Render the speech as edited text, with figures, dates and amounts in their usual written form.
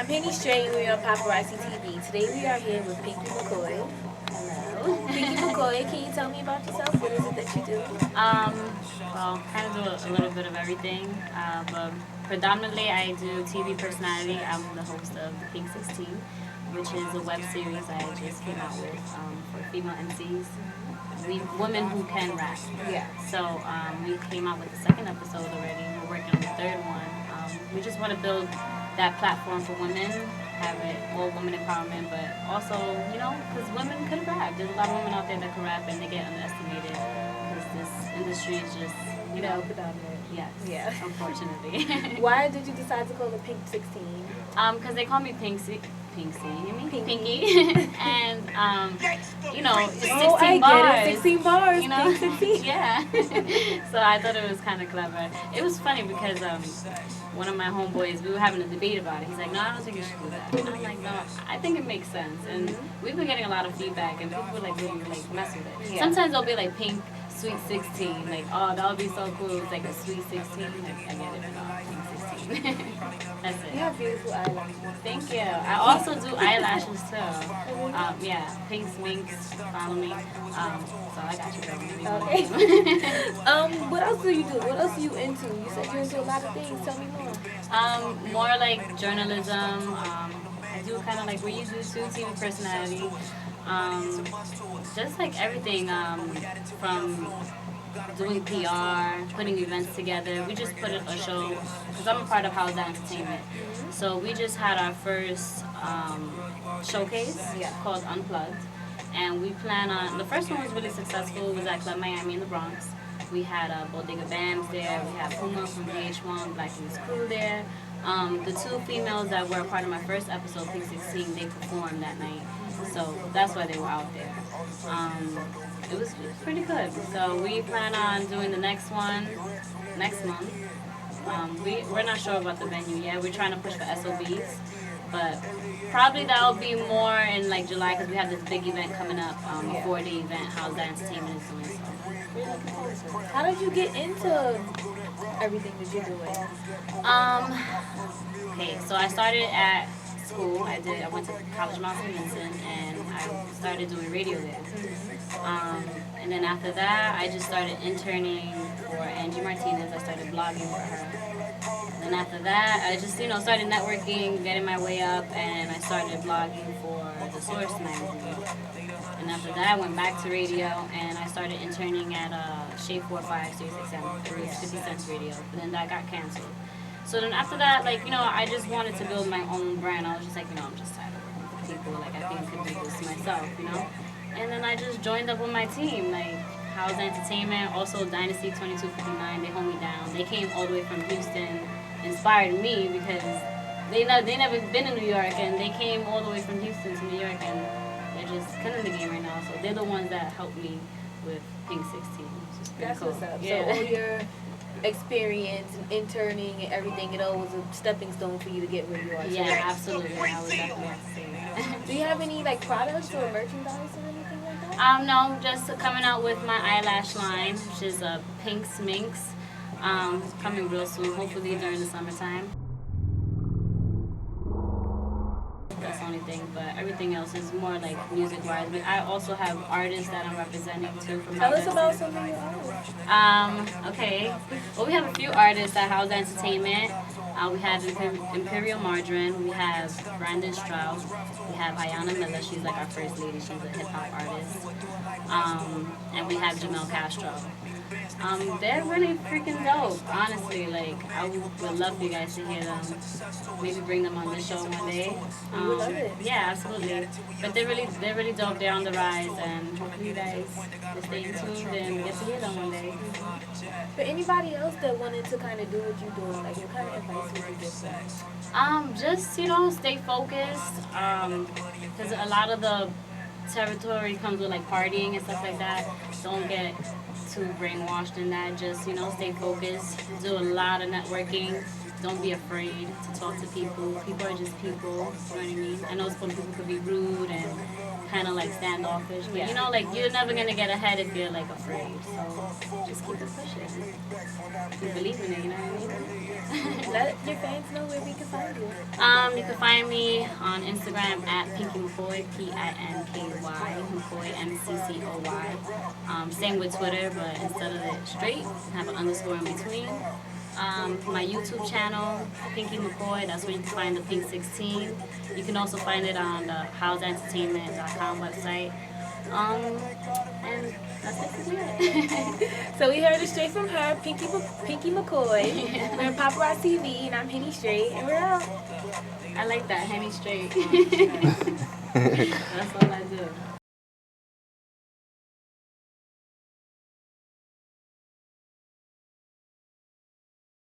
HennyStr8t, we're on Popparotz TV. Today we are here with Pinky McCoy. Hello. Pinky McCoy, can you tell me about yourself? What is it that you do? Well, kind of do a little bit of everything, but predominantly I do TV personality. I'm the host of the HennyStr8t, which is a web series I just came out with for female MCs. Women who can rap. Yeah. So we came out with the second episode already. We're working on the third one. We just want to build that platform for women, have it all women empowerment, but also, because women can rap. There's a lot of women out there that can rap and they get underestimated because this industry is just, predominant. Yes. Yeah. Unfortunately. Why did you decide to call it Pink 16? Because they call me Pinksy. You mean Pinky? And, it's 16 I bars. get it. 16 bars. Pink 16. Yeah. So I thought it was kind of clever. It was funny because one of my homeboys, we were having a debate about it. He's like, no, I don't think you should do that. And I'm like, no, I think it makes sense. And we've been getting a lot of feedback, and people really mess with it. Yeah. Sometimes they'll be like Pink Sweet 16, like, oh, that would be so cool. It's like a Sweet 16. Like, I get it, but no, Pink 16. That's it. You have beautiful eyelashes. Thank you. I also do eyelashes too. Yeah, Pinks, Minks, follow me. So I got you, girl. Okay. What else do you do? What else are you into? You said you're into a lot of things. Tell me more. More like journalism. I do kind of like what you do too, TV personality. Just like everything from doing PR, putting events together. We just put a show, because I'm a part of HennyStr8t Entertainment. So we just had our first showcase called Unplugged. And we plan on, the first one was really successful. It was at Club Miami in the Bronx. We had Bodega Bams there. We had Puma from VH1, Black Kings Crew there. The two females that were a part of my first episode, Pink 16, they performed that night. So that's why they were out there. It was pretty good. So we plan on doing the next one next month. We're not sure about the venue yet. We're trying to push for SOBs. But probably that'll be more in like July, because we have this big event coming up before the event, HennyStr8t Entertainment is doing. So. How did you get into everything that you're doing? Okay, so I started at school. I went to College Mount St. Vincent, and I started doing radio there. And then after that, I just started interning for Angie Martinez. I started blogging for her. And then after that, I just, started networking, getting my way up, and I started blogging for The Source magazine. And after that, I went back to radio, and I started interning at Shade 45, Sirius XM. It was 50 Cents Radio, but then that got canceled. So then after that, I just wanted to build my own brand. I was just like, I'm just tired of working with people. I think I could do this myself, And then I just joined up with my team, HennyStr8t Entertainment, also Dynasty 2259. They hold me down. They came all the way from Houston, inspired me because they never been in New York, and they came all the way from Houston to New York, and they're just killing the game right now. So they're the ones that helped me with Pink 16, which is pretty That's cool. What's up. Yeah. So all your experience and interning and everything, it all was a stepping stone for you to get where you are today. Yeah, absolutely. I would definitely have to say that. Do you have any products or merchandise or anything like that? No, just coming out with my eyelash line, which is Pinks Minks. Coming real soon, hopefully during the summertime. That's the only thing, but everything else is more like music-wise. But I also have artists that I'm representing too. Tell us about some of your artists. Okay. Well, we have a few artists at HennyStr8t Entertainment. We have Imperial Margarine. We have Brandon Strauss. We have Ayana Miller. She's like our first lady. She's a hip-hop artist. And we have Jamel Castro. They're really freaking dope, honestly. I would love for you guys to hear them. Maybe bring them on the show one day. We would love it. Yeah, absolutely. But they're really dope. They're on the rise, and hopefully you guys will stay tuned and get to hear them one day. For anybody else that wanted to kind of do what you're doing, what kind of advice would you give them? Just stay focused. Because a lot of the territory comes with partying and stuff like that. Don't get too brainwashed in that. Just stay focused. Do a lot of networking. don't be afraid to talk to people. People are just people, you know what I mean? I know some people could be rude and kind of like standoffish, but you know, like you're never gonna get ahead if you're like afraid. So just keep it pushing. You believe in it, you know what I mean? Let your fans know where we can find you. You can find me on Instagram at Pinky McCoy, Pinky McCoy, MCcoy. Same with Twitter, but instead of it straight, have an underscore in between. My YouTube channel, Pinky McCoy, that's where you can find the Pink 16. You can also find it on the houseentertainment.com website. And that's it. So we heard it straight from her, Pinky McCoy. We're on Popparotz TV, and I'm HennyStr8t, and we're out. I like that, HennyStr8t. That's all I do.